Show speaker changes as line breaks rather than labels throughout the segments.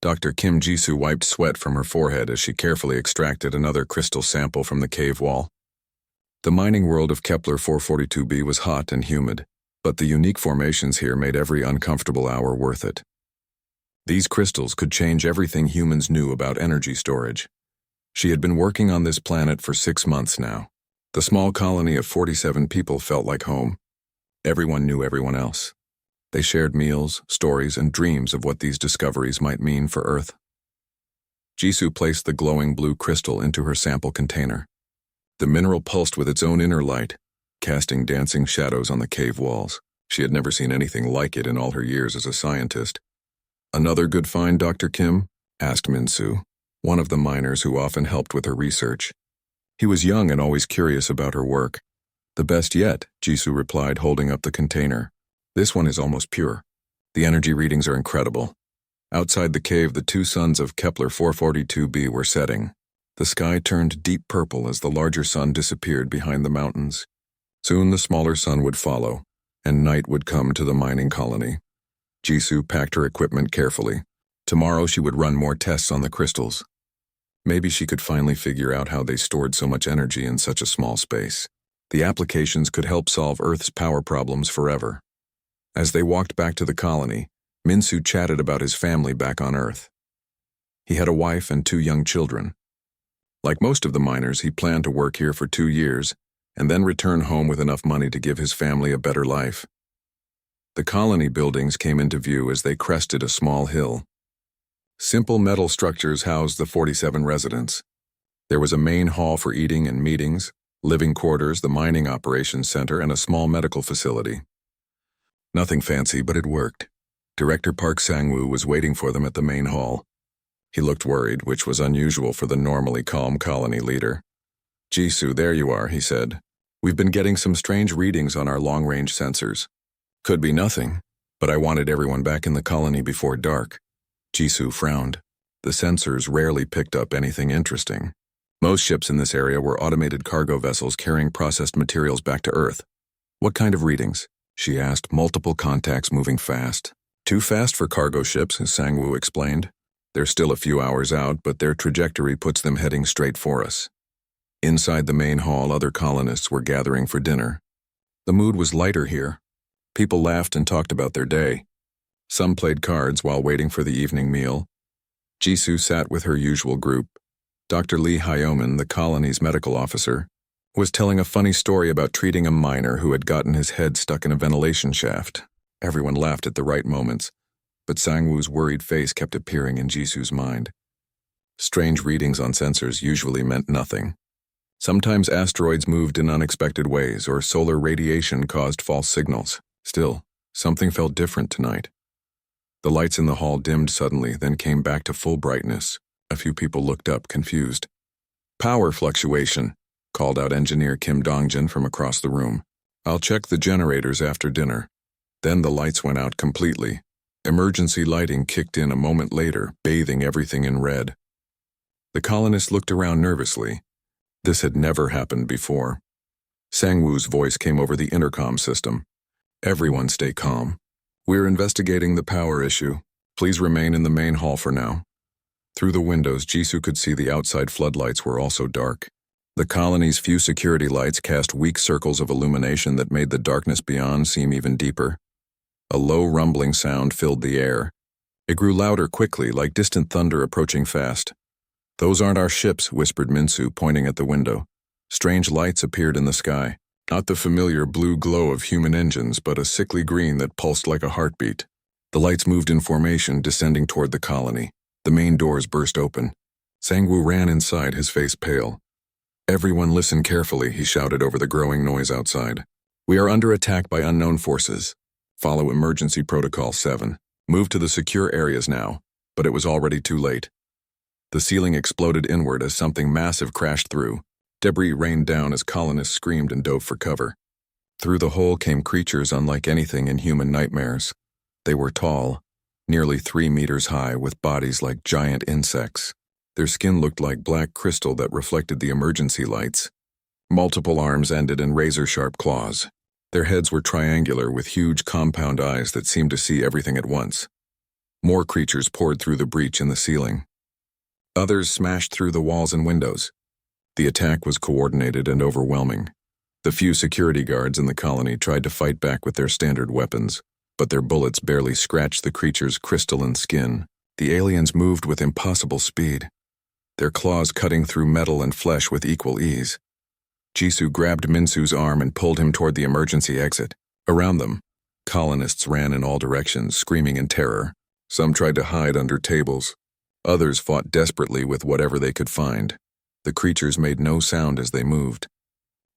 Dr. Kim Jisoo wiped sweat from her forehead as she carefully extracted another crystal sample from the cave wall. The mining world of Kepler 442b was hot and humid, but the unique formations here made every uncomfortable hour worth it. These crystals could change everything humans knew about energy storage. She had been working on this planet for 6 months now. The small colony of 47 people felt like home. Everyone knew everyone else. They shared meals, stories, and dreams of what these discoveries might mean for Earth. Jisoo placed the glowing blue crystal into her sample container. The mineral pulsed with its own inner light, casting dancing shadows on the cave walls. She had never seen anything like it in all her years as a scientist. "Another good find, Dr. Kim?" asked Min-soo, one of the miners who often helped with her research. He was young and always curious about her work. "The best yet," Jisoo replied, holding up the container. "This one is almost pure. The energy readings are incredible." Outside the cave, the 2 suns of Kepler 442b were setting. The sky turned deep purple as the larger sun disappeared behind the mountains. Soon the smaller sun would follow, and night would come to the mining colony. Jisoo packed her equipment carefully. Tomorrow she would run more tests on the crystals. Maybe she could finally figure out how they stored so much energy in such a small space. The applications could help solve Earth's power problems forever. As they walked back to the colony, Min-soo chatted about his family back on Earth. He had a wife and 2 young children. Like most of the miners, he planned to work here for 2 years and then return home with enough money to give his family a better life. The colony buildings came into view as they crested a small hill. Simple metal structures housed the 47 residents. There was a main hall for eating and meetings, living quarters, the mining operations center, and a small medical facility. Nothing fancy, but it worked. Director Park Sang-woo was waiting for them at the main hall. He looked worried, which was unusual for the normally calm colony leader. "Jisoo, there you are," he said. "We've been getting some strange readings on our long-range sensors. Could be nothing, but I wanted everyone back in the colony before dark." Jisoo frowned. The sensors rarely picked up anything interesting. Most ships in this area were automated cargo vessels carrying processed materials back to Earth. "What kind of readings?" she asked, multiple contacts moving fast. "Too fast for cargo ships," Sang-woo explained. "They're still a few hours out, but their trajectory puts them heading straight for us." Inside the main hall, other colonists were gathering for dinner. The mood was lighter here. People laughed and talked about their day. Some played cards while waiting for the evening meal. Jisoo sat with her usual group. Dr. Lee Hyomin, the colony's medical officer, was telling a funny story about treating a miner who had gotten his head stuck in a ventilation shaft. Everyone laughed at the right moments, but Sang-woo's worried face kept appearing in Jisoo's mind. Strange readings on sensors usually meant nothing. Sometimes asteroids moved in unexpected ways, or solar radiation caused false signals. Still, something felt different tonight. The lights in the hall dimmed suddenly, then came back to full brightness. A few people looked up, confused. "Power fluctuation," called out engineer Kim Dongjin from across the room. "I'll check the generators after dinner." Then the lights went out completely. Emergency lighting kicked in a moment later, bathing everything in red. The colonists looked around nervously. This had never happened before. Sang-woo's voice came over the intercom system. "Everyone stay calm. We're investigating the power issue. Please remain in the main hall for now." Through the windows, Jisoo could see the outside floodlights were also dark. The colony's few security lights cast weak circles of illumination that made the darkness beyond seem even deeper. A low rumbling sound filled the air. It grew louder quickly, like distant thunder approaching fast. "Those aren't our ships," whispered Min-soo, pointing at the window. Strange lights appeared in the sky. Not the familiar blue glow of human engines, but a sickly green that pulsed like a heartbeat. The lights moved in formation, descending toward the colony. The main doors burst open. Sang-woo ran inside, his face pale. "Everyone listen carefully," he shouted over the growing noise outside. "We are under attack by unknown forces. Follow Emergency Protocol 7. Move to the secure areas now." But it was already too late. The ceiling exploded inward as something massive crashed through. Debris rained down as colonists screamed and dove for cover. Through the hole came creatures unlike anything in human nightmares. They were tall, nearly 3 meters high, with bodies like giant insects. Their skin looked like black crystal that reflected the emergency lights. Multiple arms ended in razor-sharp claws. Their heads were triangular with huge compound eyes that seemed to see everything at once. More creatures poured through the breach in the ceiling. Others smashed through the walls and windows. The attack was coordinated and overwhelming. The few security guards in the colony tried to fight back with their standard weapons, but their bullets barely scratched the creature's crystalline skin. The aliens moved with impossible speed, their claws cutting through metal and flesh with equal ease. Jisoo grabbed Minsu's arm and pulled him toward the emergency exit. Around them, colonists ran in all directions, screaming in terror. Some tried to hide under tables. Others fought desperately with whatever they could find. The creatures made no sound as they moved.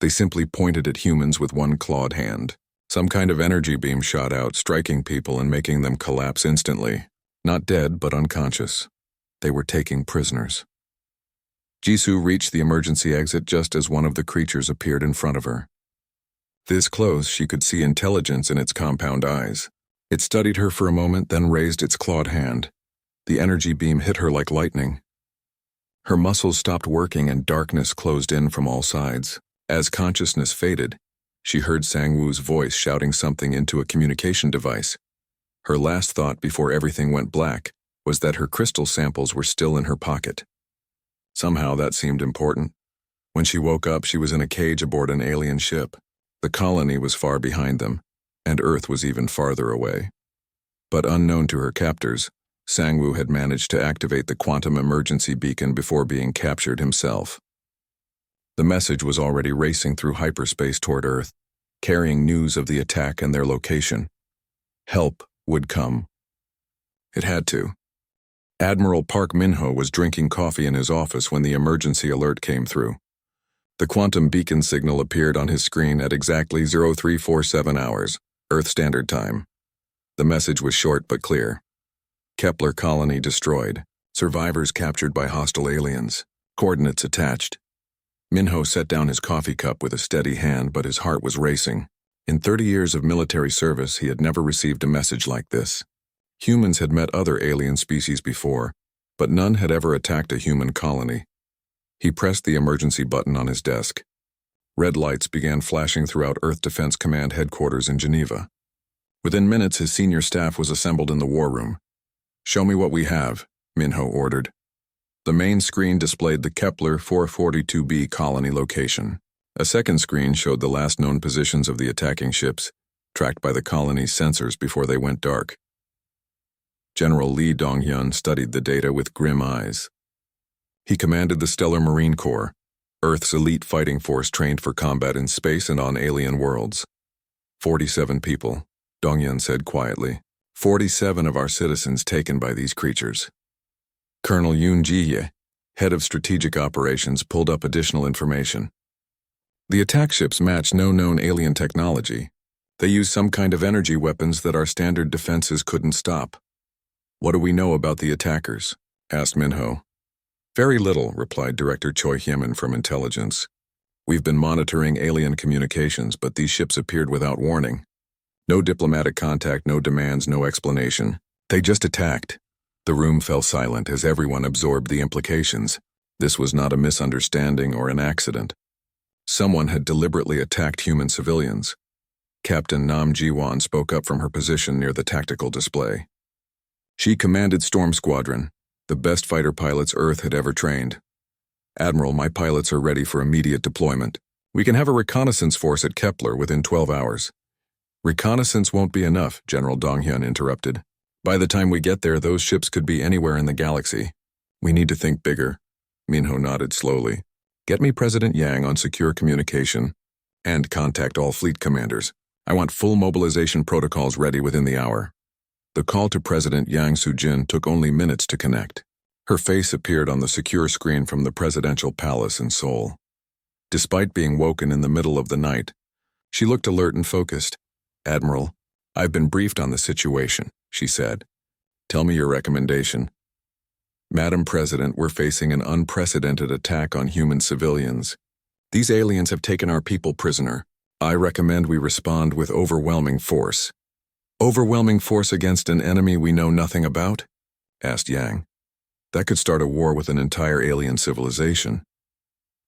They simply pointed at humans with one clawed hand. Some kind of energy beam shot out, striking people and making them collapse instantly. Not dead, but unconscious. They were taking prisoners. Jisoo reached the emergency exit just as one of the creatures appeared in front of her. This close, she could see intelligence in its compound eyes. It studied her for a moment, then raised its clawed hand. The energy beam hit her like lightning. Her muscles stopped working and darkness closed in from all sides. As consciousness faded, she heard Sang-woo's voice shouting something into a communication device. Her last thought before everything went black was that her crystal samples were still in her pocket. Somehow that seemed important. When she woke up, she was in a cage aboard an alien ship. The colony was far behind them, and Earth was even farther away. But unknown to her captors, Sang-woo had managed to activate the quantum emergency beacon before being captured himself. The message was already racing through hyperspace toward Earth, carrying news of the attack and their location. Help would come. It had to. Admiral Park Min-ho was drinking coffee in his office when the emergency alert came through. The quantum beacon signal appeared on his screen at exactly 0347 hours, Earth Standard Time. The message was short but clear. Kepler colony destroyed. Survivors captured by hostile aliens. Coordinates attached. Min-ho set down his coffee cup with a steady hand, but his heart was racing. In 30 years of military service, he had never received a message like this. Humans had met other alien species before, but none had ever attacked a human colony. He pressed the emergency button on his desk. Red lights began flashing throughout Earth Defense Command headquarters in Geneva. Within minutes, his senior staff was assembled in the war room. "Show me what we have," Min-ho ordered. The main screen displayed the Kepler 442b colony location. A second screen showed the last known positions of the attacking ships, tracked by the colony's sensors before they went dark. General Lee Dong-hyun studied the data with grim eyes. He commanded the Stellar Marine Corps, Earth's elite fighting force trained for combat in space and on alien worlds. 47 people, Dong-hyun said quietly. 47 of our citizens taken by these creatures. Colonel Yoon Ji-ye, head of strategic operations, pulled up additional information. The attack ships match no known alien technology. They use some kind of energy weapons that our standard defenses couldn't stop. "What do we know about the attackers?" asked Min-ho. "Very little," replied Director Choi Hyemin from Intelligence. "We've been monitoring alien communications, but these ships appeared without warning. No diplomatic contact, no demands, no explanation. They just attacked." The room fell silent as everyone absorbed the implications. This was not a misunderstanding or an accident. Someone had deliberately attacked human civilians. Captain Nam Ji-won spoke up from her position near the tactical display. She commanded Storm Squadron, the best fighter pilots Earth had ever trained. "Admiral, my pilots are ready for immediate deployment. We can have a reconnaissance force at Kepler within 12 hours. "Reconnaissance won't be enough," General Dong-hyun interrupted. "By the time we get there, those ships could be anywhere in the galaxy. We need to think bigger." Min-ho nodded slowly. "Get me President Yang on secure communication and contact all fleet commanders. I want full mobilization protocols ready within the hour." The call to President Yang Soo-jin took only minutes to connect. Her face appeared on the secure screen from the presidential palace in Seoul. Despite being woken in the middle of the night, she looked alert and focused. "Admiral, I've been briefed on the situation," she said. "Tell me your recommendation." "Madam President, we're facing an unprecedented attack on human civilians. These aliens have taken our people prisoner. I recommend we respond with overwhelming force." "Overwhelming force against an enemy we know nothing about?" asked Yang. "That could start a war with an entire alien civilization."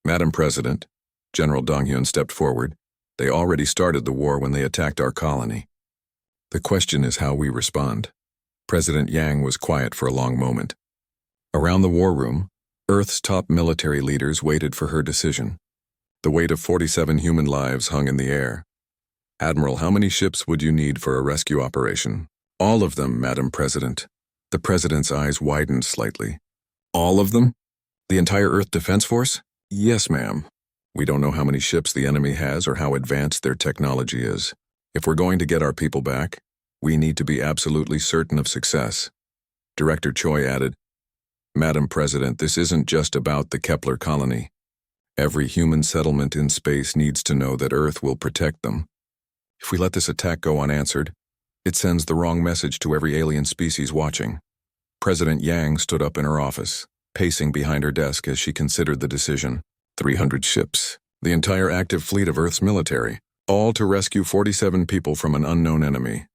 "Madam President," General Dong-hyun stepped forward, "they already started the war when they attacked our colony. The question is how we respond." President Yang was quiet for a long moment. Around the war room, Earth's top military leaders waited for her decision. The weight of 47 human lives hung in the air. Admiral, how many ships would you need for a rescue operation? All of them, Madam President. The President's eyes widened slightly. All of them? The entire Earth Defense Force? Yes, ma'am. We don't know how many ships the enemy has or how advanced their technology is. If we're going to get our people back, we need to be absolutely certain of success. Director Choi added, Madam President, this isn't just about the Kepler colony. Every human settlement in space needs to know that Earth will protect them. If we let this attack go unanswered, it sends the wrong message to every alien species watching. President Yang stood up in her office, pacing behind her desk as she considered the decision. 300 ships, the entire active fleet of Earth's military, all to rescue 47 people from an unknown enemy.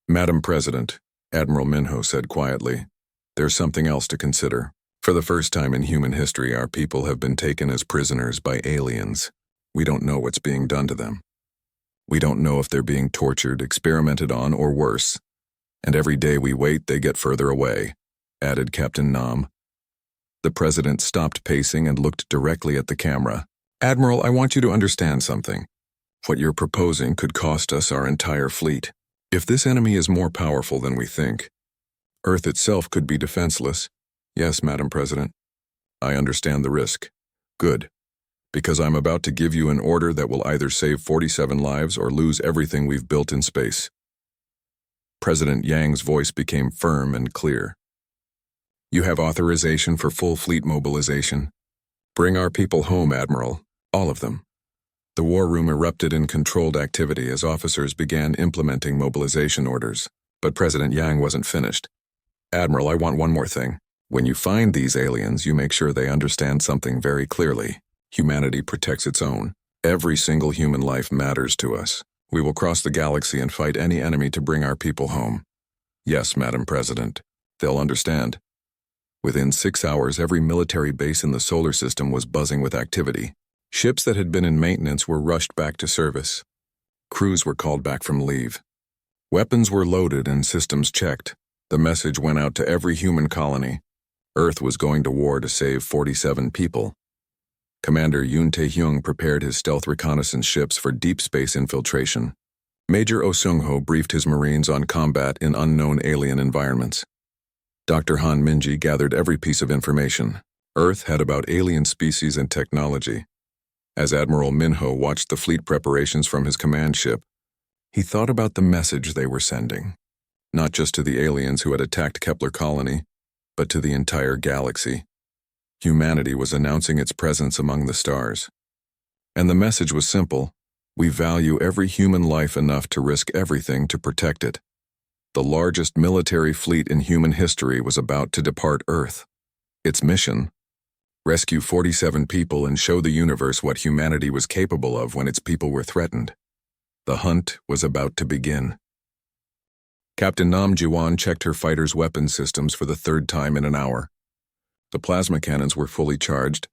Madam President, Admiral Minho said quietly, there's something else to consider. For the first time in human history, our people have been taken as prisoners by aliens. We don't know what's being done to them. We don't know if they're being tortured, experimented on, or worse. And every day we wait, they get further away, added Captain Nam. The President stopped pacing and looked directly at the camera. Admiral, I want you to understand something. What you're proposing could cost us our entire fleet. If this enemy is more powerful than we think, Earth itself could be defenseless. Yes, Madam President. I understand the risk. Good. Because I'm about to give you an order that will either save 47 lives or lose everything we've built in space. President Yang's voice became firm and clear. You have authorization for full fleet mobilization. Bring our people home, Admiral. All of them. The war room erupted in controlled activity as officers began implementing mobilization orders. But President Yang wasn't finished. Admiral, I want one more thing. When you find these aliens, you make sure they understand something very clearly. Humanity protects its own. Every single human life matters to us. We will cross the galaxy and fight any enemy to bring our people home. Yes, Madam President. They'll understand. Within 6 hours, every military base in the solar system was buzzing with activity. Ships that had been in maintenance were rushed back to service. Crews were called back from leave. Weapons were loaded and systems checked. The message went out to every human colony. Earth was going to war to save 47 people. Commander Yoon Tae-hyung prepared his stealth reconnaissance ships for deep space infiltration. Major Oh Seung-ho briefed his Marines on combat in unknown alien environments. Dr. Han Minji gathered every piece of information. Earth had about alien species and technology. As Admiral Minho watched the fleet preparations from his command ship, he thought about the message they were sending. Not just to the aliens who had attacked Kepler colony, but to the entire galaxy. Humanity was announcing its presence among the stars. And the message was simple. We value every human life enough to risk everything to protect it. The largest military fleet in human history was about to depart Earth. Its mission? Rescue 47 people and show the universe what humanity was capable of when its people were threatened. The hunt was about to begin. Captain Nam Ji-won checked her fighters' weapon systems for the third time in an hour. The plasma cannons were fully charged,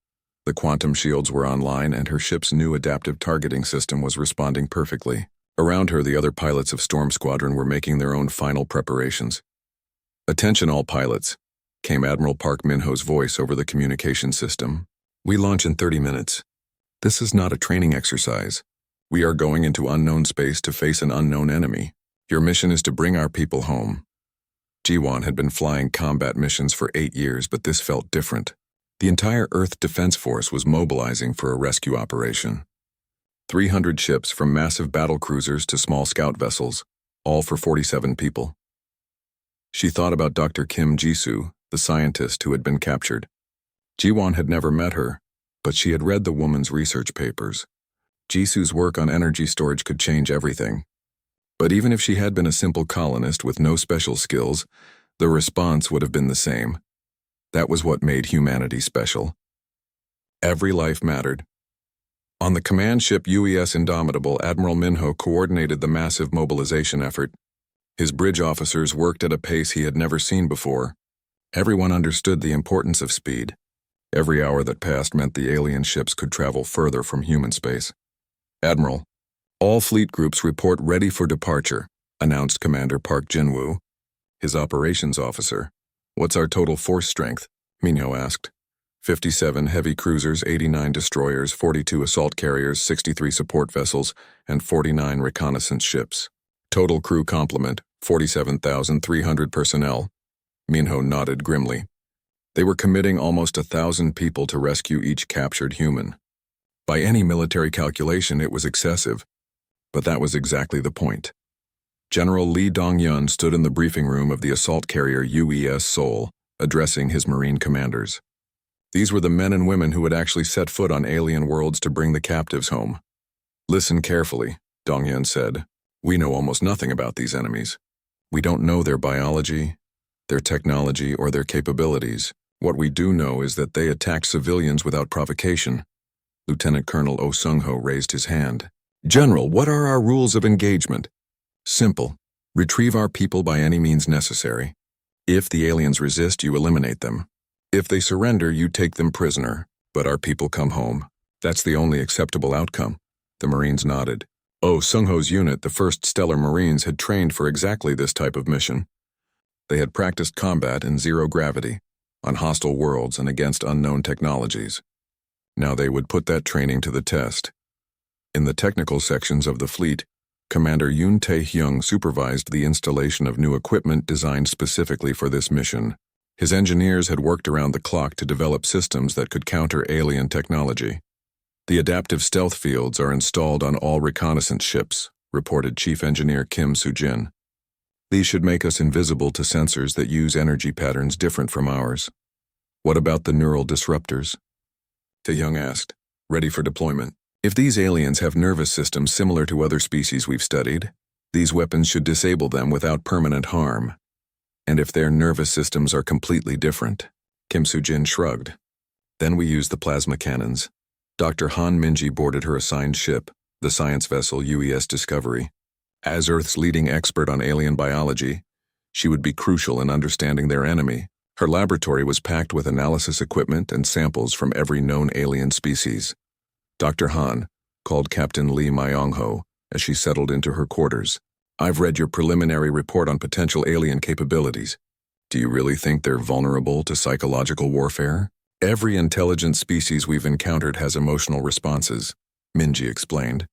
the quantum shields were online, and her ship's new adaptive targeting system was responding perfectly. Around her, the other pilots of Storm Squadron were making their own final preparations. Attention all pilots, came Admiral Park Min-ho's voice over the communication system. We launch in 30 minutes. This is not a training exercise. We are going into unknown space to face an unknown enemy. Your mission is to bring our people home. Ji-won had been flying combat missions for 8 years, but this felt different. The entire Earth Defense Force was mobilizing for a rescue operation. 300 ships from massive battle cruisers to small scout vessels, all for 47 people. She thought about Dr. Kim Jisoo, the scientist who had been captured. Ji-won had never met her, but she had read the woman's research papers. Jisoo's work on energy storage could change everything. But even if she had been a simple colonist with no special skills, the response would have been the same. That was what made humanity special. Every life mattered. On the command ship UES Indomitable, Admiral Minho coordinated the massive mobilization effort. His bridge officers worked at a pace he had never seen before. Everyone understood the importance of speed. Every hour that passed meant the alien ships could travel further from human space. Admiral, all fleet groups report ready for departure, announced Commander Park Jin-woo. His operations officer. What's our total force strength? Minho asked. 57 heavy cruisers, 89 destroyers, 42 assault carriers, 63 support vessels, and 49 reconnaissance ships. Total crew complement, 47,300 personnel. Minho nodded grimly. They were committing almost 1,000 people to rescue each captured human. By any military calculation, it was excessive, but that was exactly the point. General Lee Dong-yun stood in the briefing room of the assault carrier UES Seoul, addressing his Marine commanders. These were the men and women who had actually set foot on alien worlds to bring the captives home. Listen carefully, Dong-yun said. We know almost nothing about these enemies. We don't know their biology, their technology, or their capabilities. What we do know is that they attack civilians without provocation. Lieutenant Colonel Oh Sung-ho raised his hand. General, what are our rules of engagement? Simple. Retrieve our people by any means necessary. If the aliens resist, you eliminate them. If they surrender, you take them prisoner, but our people come home. That's the only acceptable outcome. The Marines nodded. Oh Sung-ho's unit, the 1st Stellar Marines, had trained for exactly this type of mission. They had practiced combat in zero gravity, on hostile worlds and against unknown technologies. Now they would put that training to the test. In the technical sections of the fleet, Commander Yoon Tae-hyung supervised the installation of new equipment designed specifically for this mission. His engineers had worked around the clock to develop systems that could counter alien technology. The adaptive stealth fields are installed on all reconnaissance ships, reported Chief Engineer Kim Soo-jin. These should make us invisible to sensors that use energy patterns different from ours. What about the neural disruptors? Tae-hyung asked, ready for deployment. If these aliens have nervous systems similar to other species we've studied, these weapons should disable them without permanent harm. And if their nervous systems are completely different, Kim Soo-jin shrugged. Then we use the plasma cannons. Dr. Han Minji boarded her assigned ship, the science vessel UES Discovery. As Earth's leading expert on alien biology, she would be crucial in understanding their enemy. Her laboratory was packed with analysis equipment and samples from every known alien species. Dr. Han called Captain Lee Myong-ho as she settled into her quarters. I've read your preliminary report on potential alien capabilities. Do you really think they're vulnerable to psychological warfare? Every intelligent species we've encountered has emotional responses, Minji explained.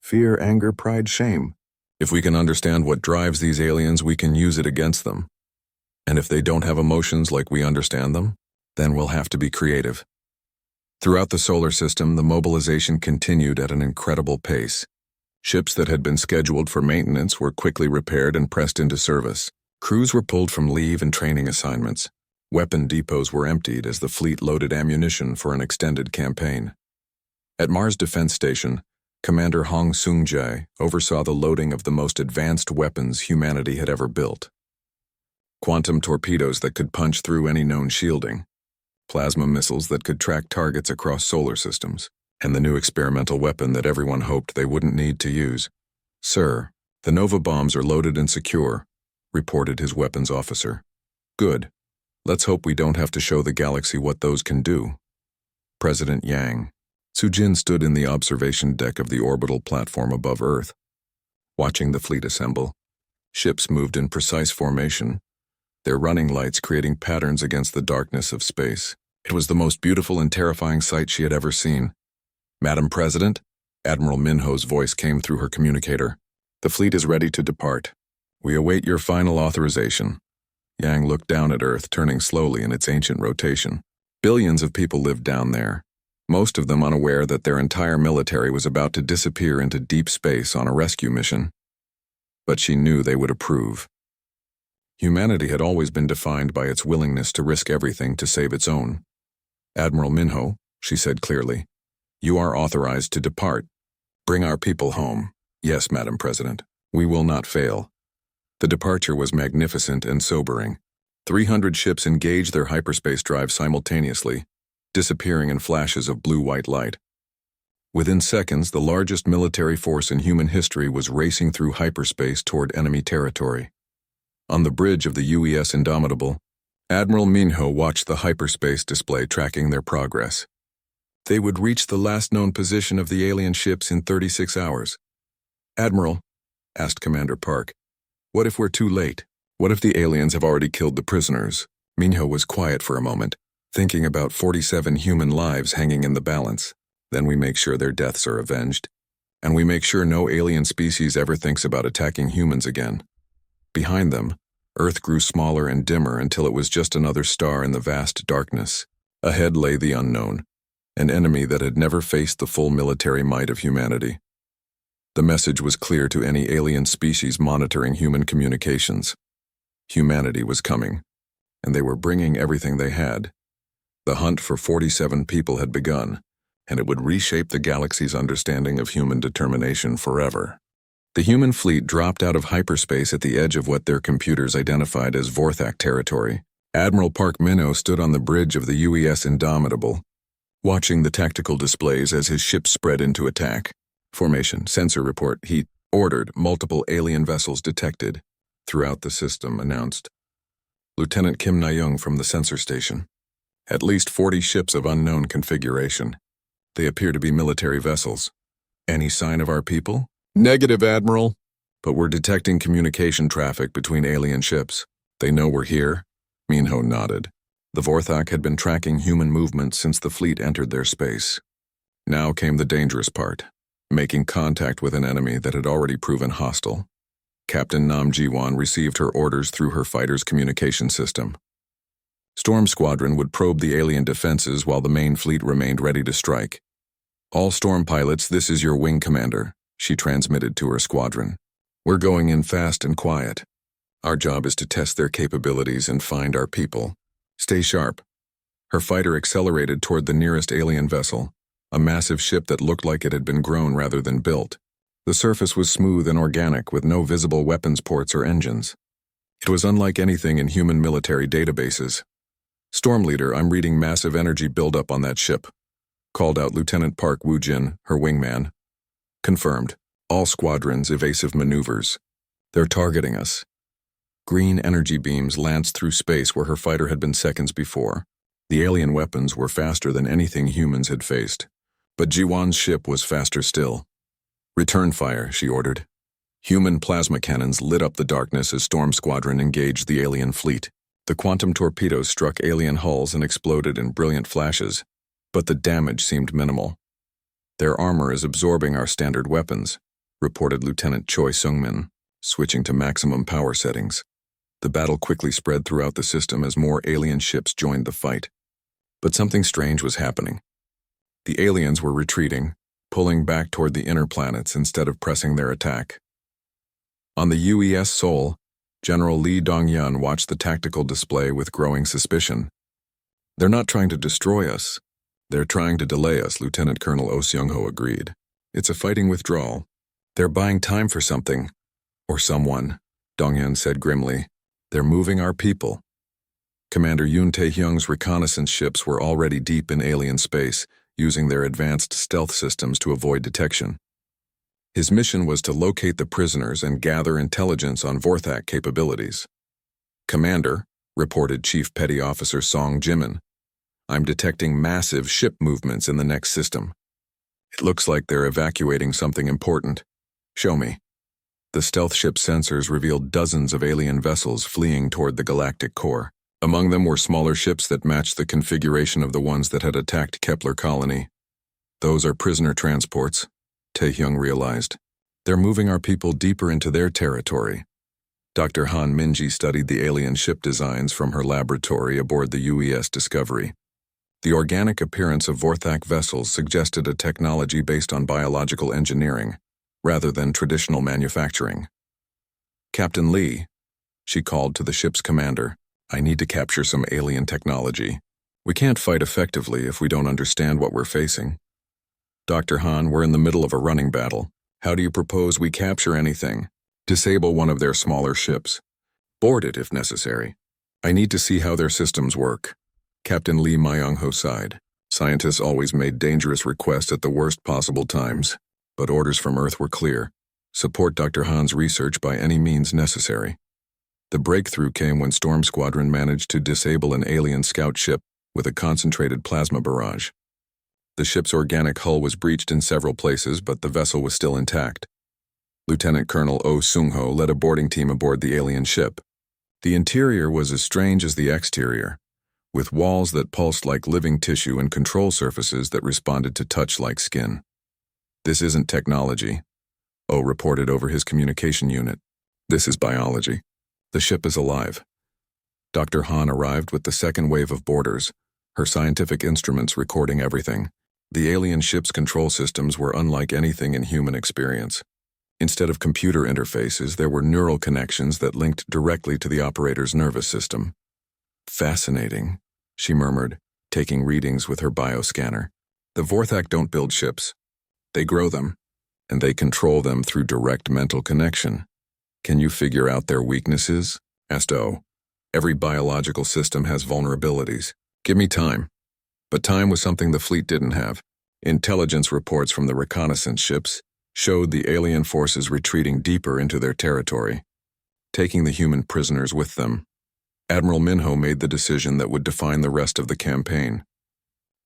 Fear, anger, pride, shame. If we can understand what drives these aliens, we can use it against them. And if they don't have emotions like we understand them, then we'll have to be creative. Throughout the solar system, the mobilization continued at an incredible pace. Ships that had been scheduled for maintenance were quickly repaired and pressed into service. Crews were pulled from leave and training assignments. Weapon depots were emptied as the fleet loaded ammunition for an extended campaign. At Mars Defense Station, Commander Hong Seung-jae oversaw the loading of the most advanced weapons humanity had ever built. Quantum torpedoes that could punch through any known shielding, plasma missiles that could track targets across solar systems, and the new experimental weapon that everyone hoped they wouldn't need to use. Sir, the Nova bombs are loaded and secure, reported his weapons officer. Good. Let's hope we don't have to show the galaxy what those can do. President Yang. Soo-jin stood in the observation deck of the orbital platform above Earth, watching the fleet assemble. Ships moved in precise formation, their running lights creating patterns against the darkness of space. It was the most beautiful and terrifying sight she had ever seen. Madam President, Admiral Minho's voice came through her communicator. The fleet is ready to depart. We await your final authorization. Yang looked down at Earth, turning slowly in its ancient rotation. Billions of people lived down there, most of them unaware that their entire military was about to disappear into deep space on a rescue mission. But she knew they would approve. Humanity had always been defined by its willingness to risk everything to save its own. Admiral Minho, she said clearly, you are authorized to depart. Bring our people home. Yes, Madam President. We will not fail. The departure was magnificent and sobering. 300 ships engaged their hyperspace drive simultaneously, disappearing in flashes of blue-white light. Within seconds, the largest military force in human history was racing through hyperspace toward enemy territory. On the bridge of the UES Indomitable, Admiral Minho watched the hyperspace display tracking their progress. They would reach the last known position of the alien ships in 36 hours. Admiral, asked Commander Park, what if we're too late? What if the aliens have already killed the prisoners? Minho was quiet for a moment, thinking about 47 human lives hanging in the balance. Then we make sure their deaths are avenged. And we make sure no alien species ever thinks about attacking humans again. Behind them, Earth grew smaller and dimmer until it was just another star in the vast darkness. Ahead lay the unknown, an enemy that had never faced the full military might of humanity. The message was clear to any alien species monitoring human communications. Humanity was coming, and they were bringing everything they had. The hunt for 47 people had begun, and it would reshape the galaxy's understanding of human determination forever. The human fleet dropped out of hyperspace at the edge of what their computers identified as Vorthak territory. Admiral Park Minho stood on the bridge of the UES Indomitable, watching the tactical displays as his ship spread into attack. Formation, sensor report, he ordered. Multiple alien vessels detected. Throughout the system, announced Lieutenant Kim Na-young from the sensor station. At least 40 ships of unknown configuration. They appear to be military vessels. Any sign of our people? Negative, Admiral. But we're detecting communication traffic between alien ships. They know we're here? Minho nodded. The Vorthak had been tracking human movement since the fleet entered their space. Now came the dangerous part, making contact with an enemy that had already proven hostile. Captain Nam Ji-won received her orders through her fighter's communication system. Storm Squadron would probe the alien defenses while the main fleet remained ready to strike. All Storm pilots, this is your wing commander, she transmitted to her squadron. We're going in fast and quiet. Our job is to test their capabilities and find our people. Stay sharp. Her fighter accelerated toward the nearest alien vessel, a massive ship that looked like it had been grown rather than built. The surface was smooth and organic with no visible weapons ports or engines. It was unlike anything in human military databases. Storm Leader, I'm reading massive energy buildup on that ship, called out Lieutenant Park Woo-jin, her wingman. Confirmed. All squadrons, evasive maneuvers. They're targeting us. Green energy beams lanced through space where her fighter had been seconds before. The alien weapons were faster than anything humans had faced. But Ji-won's ship was faster still. Return fire, she ordered. Human plasma cannons lit up the darkness as Storm Squadron engaged the alien fleet. The quantum torpedoes struck alien hulls and exploded in brilliant flashes, but the damage seemed minimal. Their armor is absorbing our standard weapons, reported Lieutenant Choi Sung-min, switching to maximum power settings. The battle quickly spread throughout the system as more alien ships joined the fight. But something strange was happening. The aliens were retreating, pulling back toward the inner planets instead of pressing their attack. On the UES Seoul, General Lee Dong-yeon watched the tactical display with growing suspicion. They're not trying to destroy us. They're trying to delay us, Lieutenant Colonel Oh Seung-ho agreed. It's a fighting withdrawal. They're buying time for something. Or someone, Dong-yeon said grimly. They're moving our people. Commander Yoon Tae-hyung's reconnaissance ships were already deep in alien space, using their advanced stealth systems to avoid detection. His mission was to locate the prisoners and gather intelligence on Vorthak capabilities. Commander, reported Chief Petty Officer Song Jimin, I'm detecting massive ship movements in the next system. It looks like they're evacuating something important. Show me. The stealth ship sensors revealed dozens of alien vessels fleeing toward the galactic core. Among them were smaller ships that matched the configuration of the ones that had attacked Kepler Colony. Those are prisoner transports, Tae-hyung realized. They're moving our people deeper into their territory. Dr. Han Minji studied the alien ship designs from her laboratory aboard the UES Discovery. The organic appearance of Vorthak vessels suggested a technology based on biological engineering, rather than traditional manufacturing. Captain Lee, she called to the ship's commander, I need to capture some alien technology. We can't fight effectively if we don't understand what we're facing. Dr. Han, we're in the middle of a running battle. How do you propose we capture anything? Disable one of their smaller ships. Board it if necessary. I need to see how their systems work. Captain Lee Myung-ho sighed. Scientists always made dangerous requests at the worst possible times, but orders from Earth were clear. Support Dr. Han's research by any means necessary. The breakthrough came when Storm Squadron managed to disable an alien scout ship with a concentrated plasma barrage. The ship's organic hull was breached in several places, but the vessel was still intact. Lieutenant Colonel Oh Seung-ho led a boarding team aboard the alien ship. The interior was as strange as the exterior, with walls that pulsed like living tissue and control surfaces that responded to touch like skin. "This isn't technology," O reported over his communication unit. "This is biology. The ship is alive." Dr. Han arrived with the second wave of boarders, her scientific instruments recording everything. The alien ship's control systems were unlike anything in human experience. Instead of computer interfaces, there were neural connections that linked directly to the operator's nervous system. "Fascinating," she murmured, taking readings with her bioscanner. "The Vorthak don't build ships. They grow them, and they control them through direct mental connection. Can you figure out their weaknesses?" asked O. "Every biological system has vulnerabilities. Give me time." But time was something the fleet didn't have. Intelligence reports from the reconnaissance ships showed the alien forces retreating deeper into their territory, taking the human prisoners with them. Admiral Minho made the decision that would define the rest of the campaign.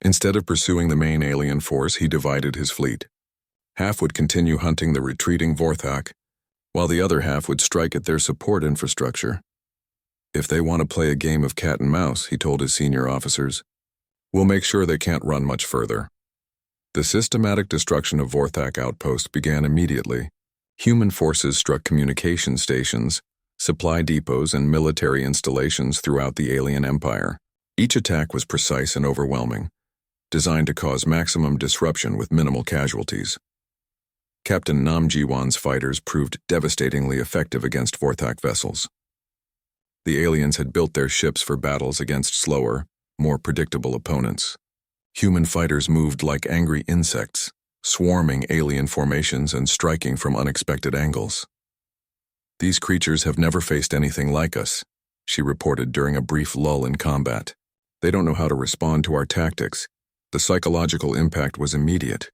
Instead of pursuing the main alien force, he divided his fleet. Half would continue hunting the retreating Vorthak, while the other half would strike at their support infrastructure. "If they want to play a game of cat and mouse," he told his senior officers, "we'll make sure they can't run much further." The systematic destruction of Vorthak outposts began immediately. Human forces struck communication stations, supply depots, and military installations throughout the alien empire. Each attack was precise and overwhelming, designed to cause maximum disruption with minimal casualties. Captain Nam Jiwan's fighters proved devastatingly effective against Vorthak vessels. The aliens had built their ships for battles against slower, more predictable opponents. Human fighters moved like angry insects, swarming alien formations and striking from unexpected angles. "These creatures have never faced anything like us," she reported during a brief lull in combat. "They don't know how to respond to our tactics." The psychological impact was immediate.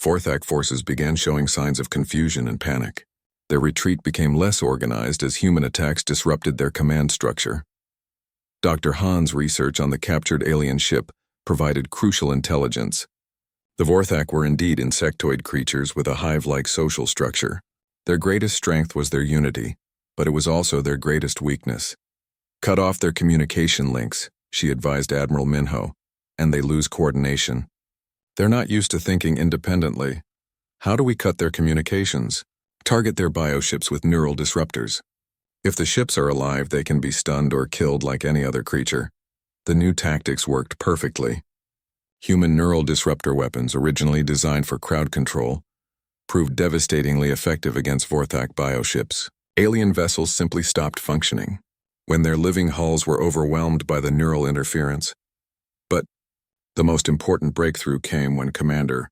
Vorthak forces began showing signs of confusion and panic. Their retreat became less organized as human attacks disrupted their command structure. Dr. Han's research on the captured alien ship provided crucial intelligence. The Vorthak were indeed insectoid creatures with a hive-like social structure. Their greatest strength was their unity, but it was also their greatest weakness. "Cut off their communication links," she advised Admiral Minho, "and they lose coordination. They're not used to thinking independently. How do we cut their communications? Target their bioships with neural disruptors. If the ships are alive, they can be stunned or killed like any other creature." The new tactics worked perfectly. Human neural disruptor weapons, originally designed for crowd control, proved devastatingly effective against Vorthak bioships. Alien vessels simply stopped functioning when their living hulls were overwhelmed by the neural interference. But the most important breakthrough came when Commander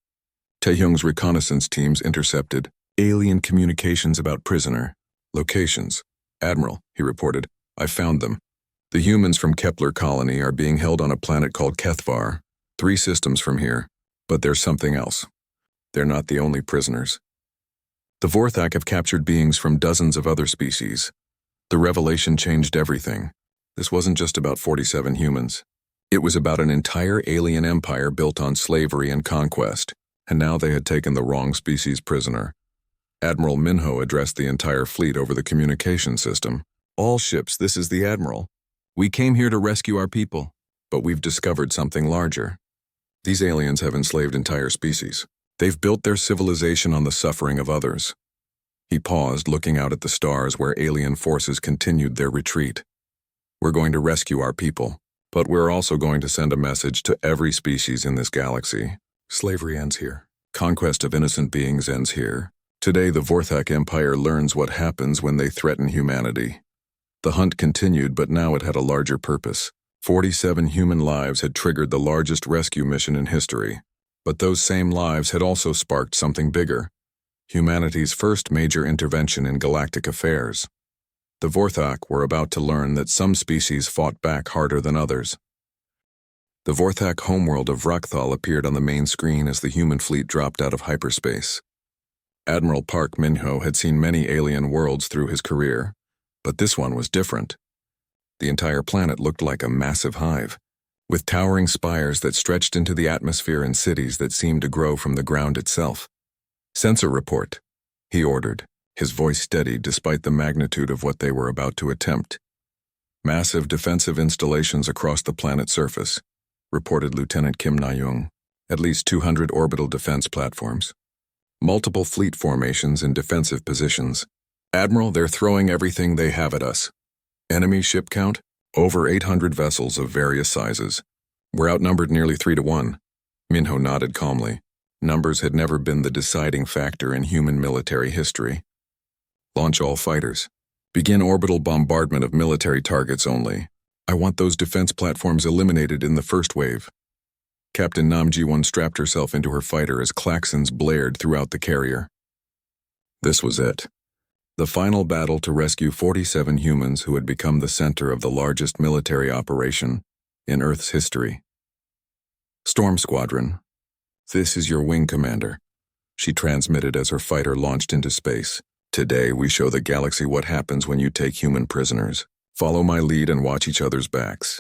Taehyung's reconnaissance teams intercepted alien communications about prisoner locations. "Admiral," he reported, "I found them. The humans from Kepler Colony are being held on a planet called Kethvar, 3 systems from here, but there's something else. They're not the only prisoners. The Vorthak have captured beings from dozens of other species. The revelation changed everything. This wasn't just about 47 humans. It was about an entire alien empire built on slavery and conquest, and now they had taken the wrong species prisoner." Admiral Minho addressed the entire fleet over the communication system. "All ships, this is the Admiral. We came here to rescue our people, but we've discovered something larger. These aliens have enslaved entire species. They've built their civilization on the suffering of others." He paused, looking out at the stars where alien forces continued their retreat. "We're going to rescue our people, but we're also going to send a message to every species in this galaxy. Slavery ends here. Conquest of innocent beings ends here. Today the Vorthak Empire learns what happens when they threaten humanity." The hunt continued, but now it had a larger purpose. 47 human lives had triggered the largest rescue mission in history. But those same lives had also sparked something bigger: humanity's first major intervention in galactic affairs. The Vorthak were about to learn that some species fought back harder than others. The Vorthak homeworld of Vrakthal appeared on the main screen as the human fleet dropped out of hyperspace. Admiral Park Minho had seen many alien worlds through his career, but this one was different. The entire planet looked like a massive hive, with towering spires that stretched into the atmosphere and cities that seemed to grow from the ground itself. "Sensor report," he ordered, his voice steady despite the magnitude of what they were about to attempt. Massive defensive installations across the planet's surface, reported Lieutenant Kim Na-young. At least 200 orbital defense platforms. Multiple fleet formations in defensive positions. Admiral, they're throwing everything they have at us. Enemy ship count? Over 800 vessels of various sizes. We're outnumbered nearly 3-1. Minho nodded calmly. Numbers had never been the deciding factor in human military history. Launch all fighters. Begin orbital bombardment of military targets only. I want those defense platforms eliminated in the first wave. Captain Nam Ji-won strapped herself into her fighter as klaxons blared throughout the carrier. This was it. The final battle to rescue 47 humans who had become the center of the largest military operation in Earth's history. Storm Squadron, this is your wing commander, she transmitted as her fighter launched into space. Today we show the galaxy what happens when you take human prisoners. Follow my lead and watch each other's backs.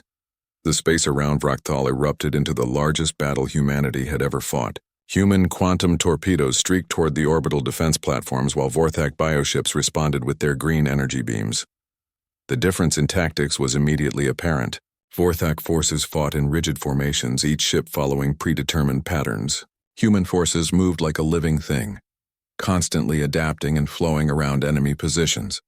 The space around Vrakthal erupted into the largest battle humanity had ever fought. Human quantum torpedoes streaked toward the orbital defense platforms while Vorthak bioships responded with their green energy beams. The difference in tactics was immediately apparent. Vorthak forces fought in rigid formations, each ship following predetermined patterns. Human forces moved like a living thing, constantly adapting and flowing around enemy positions.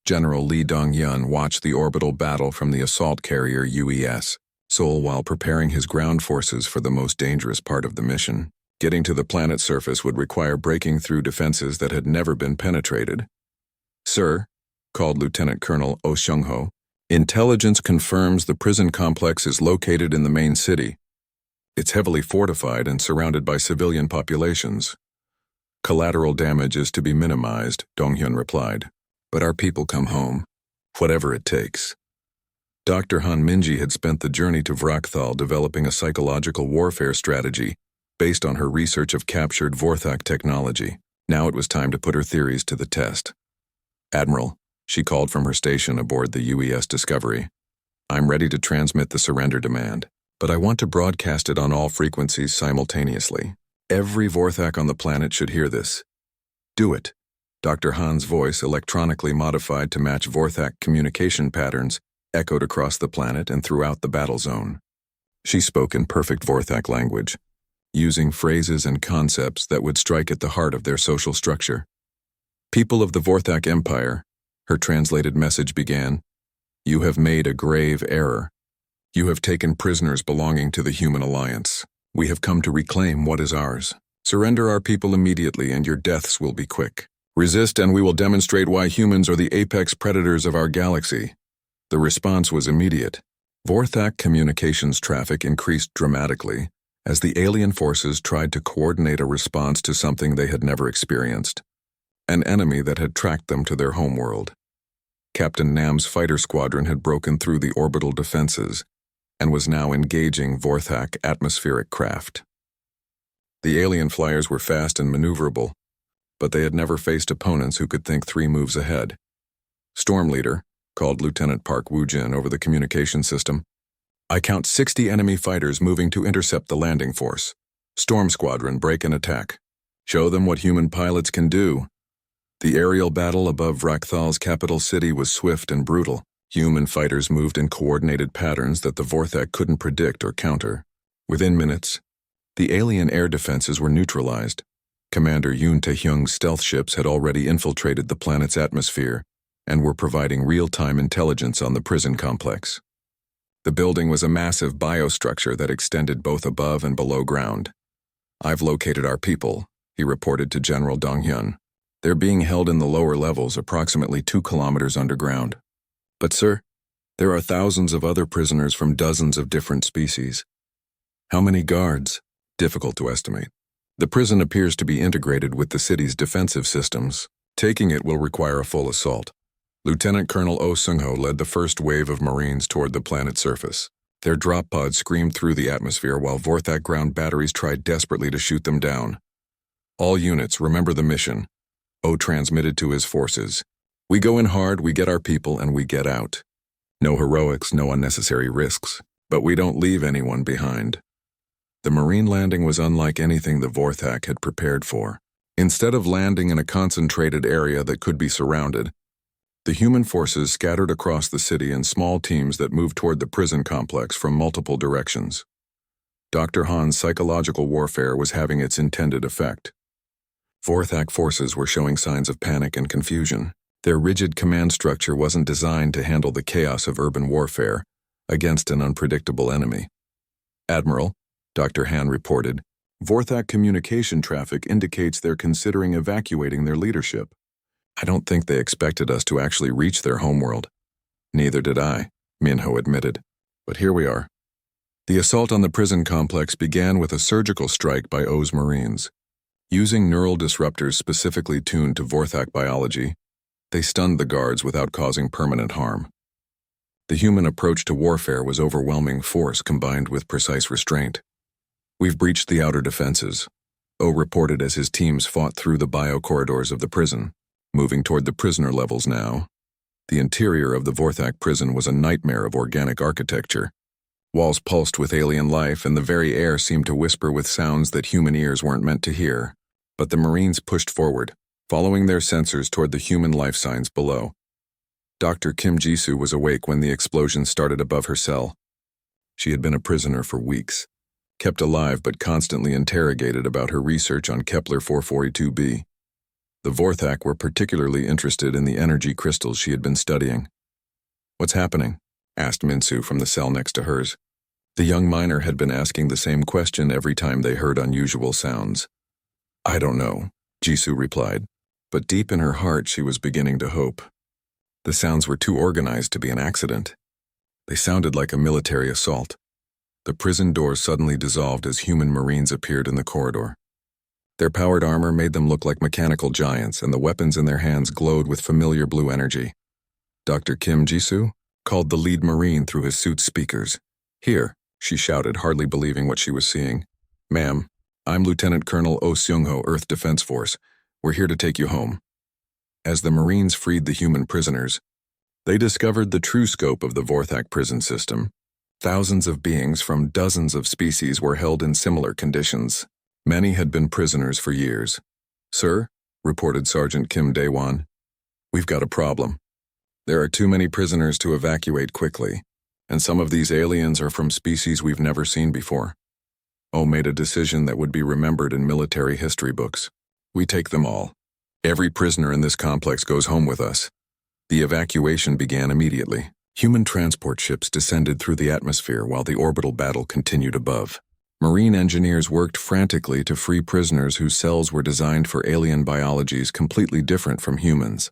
General Lee Dong-hyun watched the orbital battle from the assault carrier UES Seoul while preparing his ground forces for the most dangerous part of the mission. Getting to the planet's surface would require breaking through defenses that had never been penetrated. Sir, called Lieutenant Colonel Oh Seung-ho, intelligence confirms the prison complex is located in the main city. It's heavily fortified and surrounded by civilian populations. Collateral damage is to be minimized, Dong-hyun replied. But our people come home, whatever it takes. Dr. Han Minji had spent the journey to Vrakthal developing a psychological warfare strategy based on her research of captured Vorthak technology. Now it was time to put her theories to the test. Admiral, she called from her station aboard the UES Discovery. I'm ready to transmit the surrender demand, but I want to broadcast it on all frequencies simultaneously. Every Vorthak on the planet should hear this. Do it. Dr. Han's voice, electronically modified to match Vorthak communication patterns, echoed across the planet and throughout the battle zone. She spoke in perfect Vorthak language, using phrases and concepts that would strike at the heart of their social structure. People of the Vorthak Empire, her translated message began, you have made a grave error. You have taken prisoners belonging to the Human Alliance. We have come to reclaim what is ours. Surrender our people immediately and your deaths will be quick. Resist and we will demonstrate why humans are the apex predators of our galaxy. The response was immediate. Vorthak communications traffic increased dramatically as the alien forces tried to coordinate a response to something they had never experienced, an enemy that had tracked them to their homeworld. Captain Nam's fighter squadron had broken through the orbital defenses and was now engaging Vorthak atmospheric craft. The alien flyers were fast and maneuverable, but they had never faced opponents who could think 3 moves ahead. Storm Leader, called Lieutenant Park Woo-jin over the communication system, I count 60 enemy fighters moving to intercept the landing force. Storm Squadron, break and attack. Show them what human pilots can do. The aerial battle above Vrakthal's capital city was swift and brutal. Human fighters moved in coordinated patterns that the Vorthak couldn't predict or counter. Within minutes, the alien air defenses were neutralized. Commander Yoon Tae-hyung's stealth ships had already infiltrated the planet's atmosphere and were providing real-time intelligence on the prison complex. The building was a massive biostructure that extended both above and below ground. I've located our people, he reported to General Dong-hyun. They're being held in the lower levels, approximately 2 kilometers underground. But sir, there are thousands of other prisoners from dozens of different species. How many guards? Difficult to estimate. The prison appears to be integrated with the city's defensive systems. Taking it will require a full assault. Lieutenant Colonel Oh Seung-ho led the first wave of Marines toward the planet's surface. Their drop pods screamed through the atmosphere while Vorthak ground batteries tried desperately to shoot them down. All units, remember the mission. Oh transmitted to his forces. We go in hard, we get our people, and we get out. No heroics, no unnecessary risks, but we don't leave anyone behind. The Marine landing was unlike anything the Vorthak had prepared for. Instead of landing in a concentrated area that could be surrounded, The human forces scattered across the city in small teams that moved toward the prison complex from multiple directions. Dr. Han's psychological warfare was having its intended effect. Vorthak forces were showing signs of panic and confusion. Their rigid command structure wasn't designed to handle the chaos of urban warfare against an unpredictable enemy. "Admiral," Dr. Han reported, "Vorthak communication traffic indicates they're considering evacuating their leadership." "I don't think they expected us to actually reach their homeworld." "Neither did I," Minho admitted. "But here we are." The assault on the prison complex began with a surgical strike by O's Marines. Using neural disruptors specifically tuned to Vorthak biology, they stunned the guards without causing permanent harm. The human approach to warfare was overwhelming force combined with precise restraint. "We've breached the outer defenses," O reported as his teams fought through the bio-corridors of the prison, moving toward the prisoner levels now. The interior of the Vorthak prison was a nightmare of organic architecture. Walls pulsed with alien life, and the very air seemed to whisper with sounds that human ears weren't meant to hear. But the Marines pushed forward, following their sensors toward the human life signs below. Dr. Kim Jisoo was awake when the explosion started above her cell. She had been a prisoner for weeks, kept alive but constantly interrogated about her research on Kepler 442b. The Vorthak were particularly interested in the energy crystals she had been studying. "What's happening?" asked Minsu from the cell next to hers. The young miner had been asking the same question every time they heard unusual sounds. "I don't know," Jisoo replied, but deep in her heart she was beginning to hope. The sounds were too organized to be an accident. They sounded like a military assault. The prison doors suddenly dissolved as human Marines appeared in the corridor. Their powered armor made them look like mechanical giants, and the weapons in their hands glowed with familiar blue energy. Dr. Kim Jisoo called the lead Marine through his suit's speakers. "Here," she shouted, hardly believing what she was seeing. "Ma'am, I'm Lieutenant Colonel Oh Seung-ho, Earth Defense Force. We're here to take you home." As the Marines freed the human prisoners, they discovered the true scope of the Vorthak prison system. Thousands of beings from dozens of species were held in similar conditions. Many had been prisoners for years. "Sir," reported Sergeant Kim Daewon, "we've got a problem. There are too many prisoners to evacuate quickly, and some of these aliens are from species we've never seen before." O made a decision that would be remembered in military history books. "We take them all. Every prisoner in this complex goes home with us." The evacuation began immediately. Human transport ships descended through the atmosphere while the orbital battle continued above. Marine engineers worked frantically to free prisoners whose cells were designed for alien biologies completely different from humans.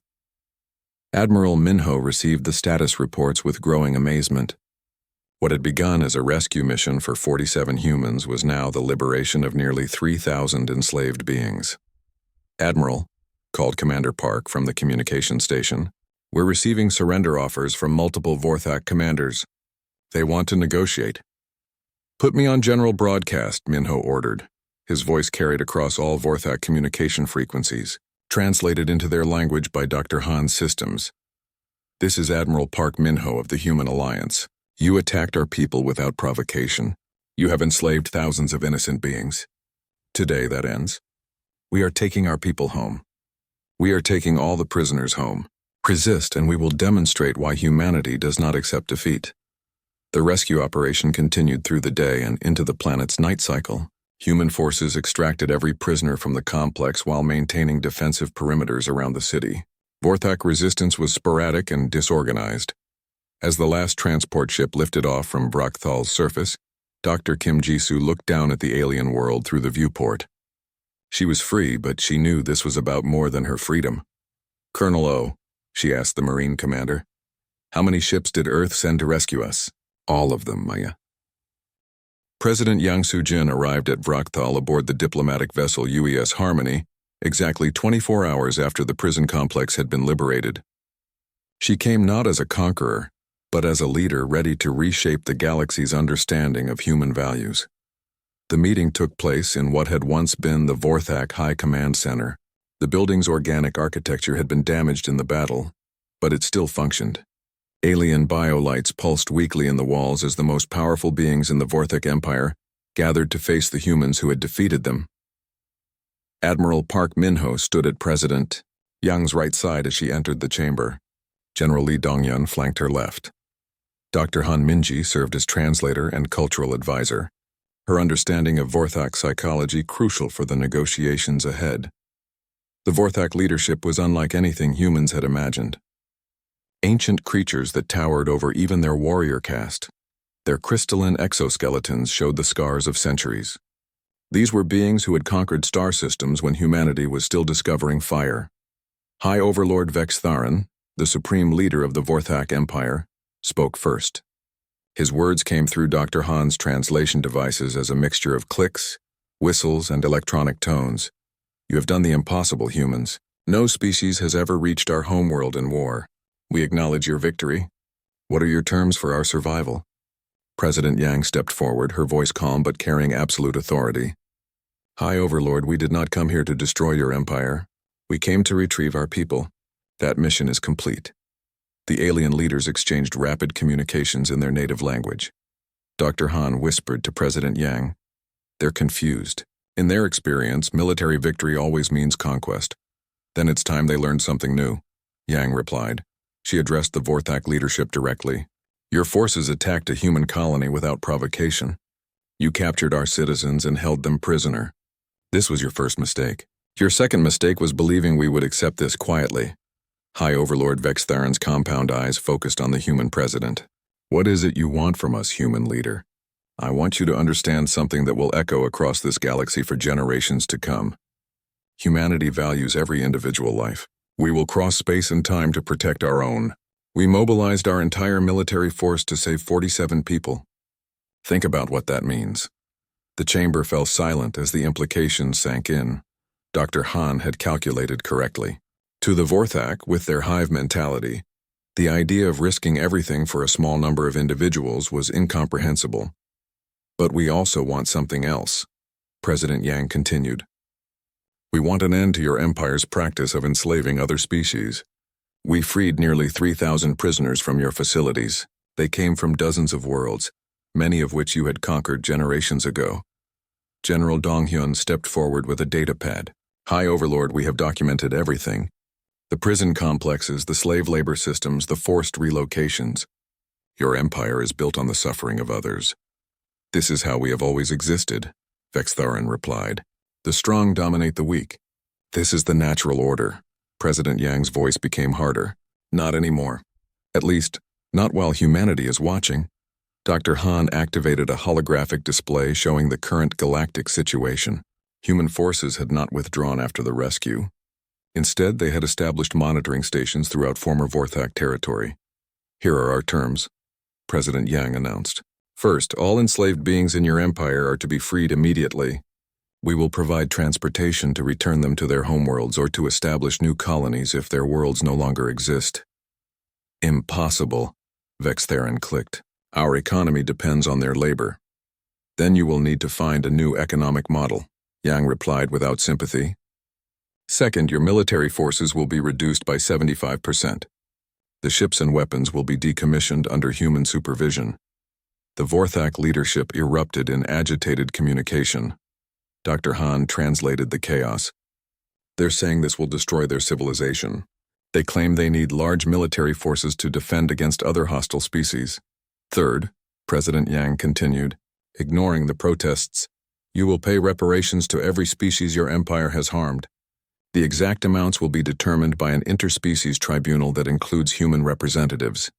Admiral Minho received the status reports with growing amazement. What had begun as a rescue mission for 47 humans was now the liberation of nearly 3,000 enslaved beings. "Admiral," called Commander Park from the communication station, "we're receiving surrender offers from multiple Vorthak commanders. They want to negotiate." "Put me on general broadcast," Minho ordered. His voice carried across all Vorthak communication frequencies, translated into their language by Dr. Han's systems. "This is Admiral Park Minho of the Human Alliance. You attacked our people without provocation. You have enslaved thousands of innocent beings. Today that ends. We are taking our people home. We are taking all the prisoners home. Resist and we will demonstrate why humanity does not accept defeat." The rescue operation continued through the day and into the planet's night cycle. Human forces extracted every prisoner from the complex while maintaining defensive perimeters around the city. Vorthak resistance was sporadic and disorganized. As the last transport ship lifted off from Vrakthal's surface, Dr. Kim Jisoo looked down at the alien world through the viewport. She was free, but she knew this was about more than her freedom. "Colonel O," she asked the Marine commander, "how many ships did Earth send to rescue us?" "All of them, Maya." President Yang Soo-jin arrived at Vrakthal aboard the diplomatic vessel UES Harmony exactly 24 hours after the prison complex had been liberated. She came not as a conqueror, but as a leader ready to reshape the galaxy's understanding of human values. The meeting took place in what had once been the Vorthak High Command Center. The building's organic architecture had been damaged in the battle, but it still functioned. Alien biolights pulsed weakly in the walls as the most powerful beings in the Vorthak Empire gathered to face the humans who had defeated them. Admiral Park Minho stood at President Young's right side as she entered the chamber. General Li Dongyun flanked her left. Dr. Han Minji served as translator and cultural advisor, her understanding of Vorthak psychology crucial for the negotiations ahead. The Vorthak leadership was unlike anything humans had imagined. Ancient creatures that towered over even their warrior caste. Their crystalline exoskeletons showed the scars of centuries. These were beings who had conquered star systems when humanity was still discovering fire. High Overlord Vex Tharan, the supreme leader of the Vorthak Empire, spoke first. His words came through Dr. Han's translation devices as a mixture of clicks, whistles, and electronic tones. You have done the impossible, humans. No species has ever reached our homeworld in war. We acknowledge your victory. What are your terms for our survival? President Yang stepped forward, her voice calm but carrying absolute authority. High Overlord, we did not come here to destroy your empire. We came to retrieve our people. That mission is complete. The alien leaders exchanged rapid communications in their native language. Dr. Han whispered to President Yang. They're confused. In their experience, military victory always means conquest. Then it's time they learned something new, Yang replied. She addressed the Vorthak leadership directly. Your forces attacked a human colony without provocation. You captured our citizens and held them prisoner. This was your first mistake. Your second mistake was believing we would accept this quietly. High Overlord Vex Tharan's compound eyes focused on the human president. What is it you want from us, human leader? I want you to understand something that will echo across this galaxy for generations to come. Humanity values every individual life. We will cross space and time to protect our own. We mobilized our entire military force to save 47 people. Think about what that means. The chamber fell silent as the implications sank in. Dr. Han had calculated correctly. To the Vorthak, with their hive mentality, the idea of risking everything for a small number of individuals was incomprehensible. But we also want something else, President Yang continued. We want an end to your empire's practice of enslaving other species. We freed nearly 3,000 prisoners from your facilities. They came from dozens of worlds, many of which you had conquered generations ago. General Donghyun stepped forward with a data pad. High Overlord, we have documented everything. The prison complexes, the slave labor systems, the forced relocations. Your empire is built on the suffering of others. This is how we have always existed, Vex Tharan replied. The strong dominate the weak. This is the natural order. President Yang's voice became harder. Not anymore. At least, not while humanity is watching. Dr. Han activated a holographic display showing the current galactic situation. Human forces had not withdrawn after the rescue. Instead, they had established monitoring stations throughout former Vorthak territory. Here are our terms, President Yang announced. First, all enslaved beings in your empire are to be freed immediately. We will provide transportation to return them to their homeworlds or to establish new colonies if their worlds no longer exist. Impossible, Vex Tharan clicked. Our economy depends on their labor. Then you will need to find a new economic model, Yang replied without sympathy. Second, your military forces will be reduced by 75%. The ships and weapons will be decommissioned under human supervision. The Vorthak leadership erupted in agitated communication. Dr. Han translated the chaos. They're saying this will destroy their civilization. They claim they need large military forces to defend against other hostile species. Third, President Yang continued, ignoring the protests, you will pay reparations to every species your empire has harmed. The exact amounts will be determined by an interspecies tribunal that includes human representatives.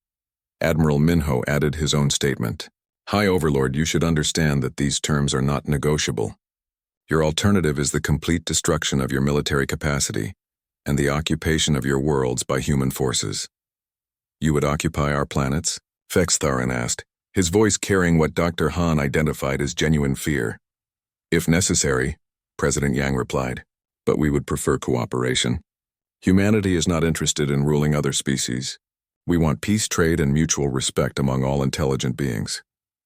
Admiral Minho added his own statement. High Overlord, you should understand that these terms are not negotiable. Your alternative is the complete destruction of your military capacity and the occupation of your worlds by human forces. You would occupy our planets? Vex Tharan asked, his voice carrying what Dr. Han identified as genuine fear. If necessary, President Yang replied, but we would prefer cooperation. Humanity is not interested in ruling other species. We want peace, trade, and mutual respect among all intelligent beings.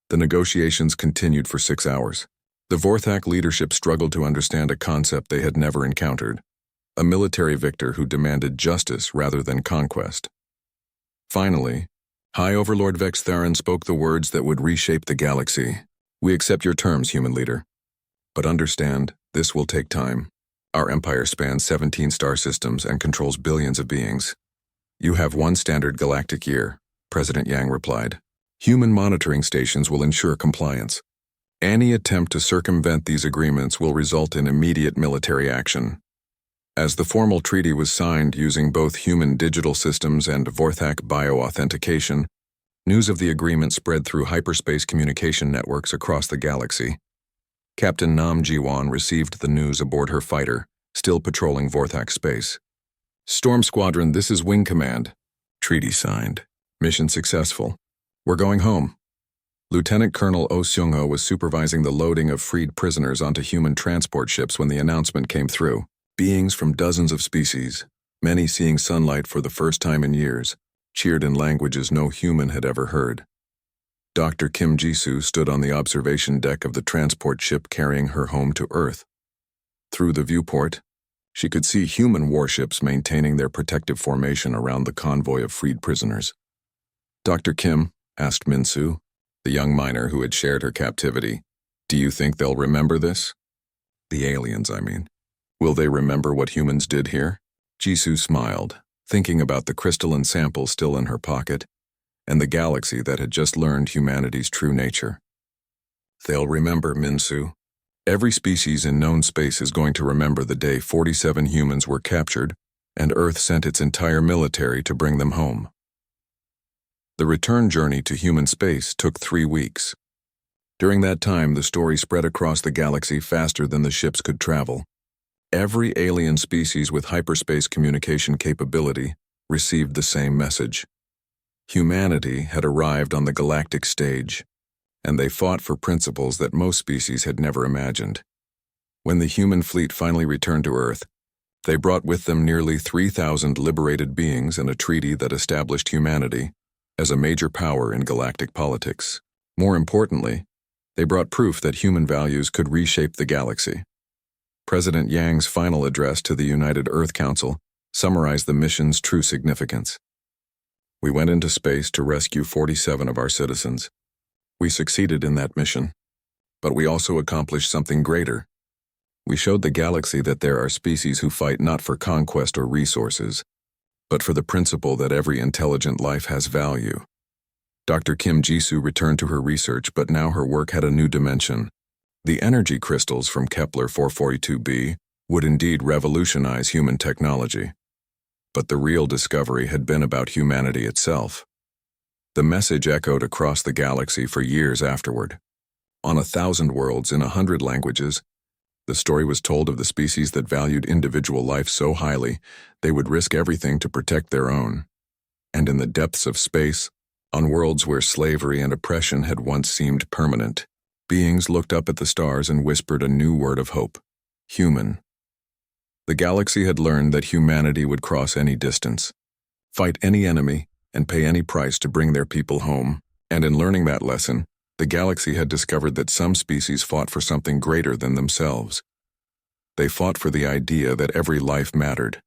The negotiations continued for 6 hours. The Vorthak leadership struggled to understand a concept they had never encountered, a military victor who demanded justice rather than conquest. Finally, High Overlord Vex Tharan spoke the words that would reshape the galaxy. We accept your terms, human leader. But understand, this will take time. Our empire spans 17 star systems and controls billions of beings. You have one standard galactic year, President Yang replied. Human monitoring stations will ensure compliance. Any attempt to circumvent these agreements will result in immediate military action. As the formal treaty was signed using both human digital systems and Vorthak bioauthentication, news of the agreement spread through hyperspace communication networks across the galaxy. Captain Nam Jiwan received the news aboard her fighter, still patrolling Vorthak space. Storm Squadron, this is Wing Command. Treaty signed. Mission successful. We're going home. Lieutenant Colonel Oh Seung-ho was supervising the loading of freed prisoners onto human transport ships when the announcement came through. Beings from dozens of species, many seeing sunlight for the first time in years, cheered in languages no human had ever heard. Dr. Kim Jisoo stood on the observation deck of the transport ship carrying her home to Earth. Through the viewport, she could see human warships maintaining their protective formation around the convoy of freed prisoners. Dr. Kim, asked Min-soo, the young miner who had shared her captivity, do you think they'll remember this? The aliens, I mean. Will they remember what humans did here? Jisoo smiled, thinking about the crystalline sample still in her pocket, and the galaxy that had just learned humanity's true nature. They'll remember, Min-soo. Every species in known space is going to remember the day 47 humans were captured, and Earth sent its entire military to bring them home. The return journey to human space took 3 weeks. During that time, the story spread across the galaxy faster than the ships could travel. Every alien species with hyperspace communication capability received the same message. Humanity had arrived on the galactic stage, and they fought for principles that most species had never imagined. When the human fleet finally returned to Earth, they brought with them nearly 3,000 liberated beings and a treaty that established humanity as a major power in galactic politics. More importantly, they brought proof that human values could reshape the galaxy. President Yang's final address to the United Earth Council summarized the mission's true significance. We went into space to rescue 47 of our citizens. We succeeded in that mission, but we also accomplished something greater. We showed the galaxy that there are species who fight not for conquest or resources, but for the principle that every intelligent life has value. Dr. Kim Jisoo returned to her research, but now her work had a new dimension. The energy crystals from Kepler 442b would indeed revolutionize human technology. But the real discovery had been about humanity itself. The message echoed across the galaxy for years afterward. On 1,000 worlds in 100 languages, the story was told of the species that valued individual life so highly they would risk everything to protect their own. And in the depths of space, on worlds where slavery and oppression had once seemed permanent, beings looked up at the stars and whispered a new word of hope: human. The galaxy had learned that humanity would cross any distance, fight any enemy, and pay any price to bring their people home. And in learning that lesson, the galaxy had discovered that some species fought for something greater than themselves. They fought for the idea that every life mattered,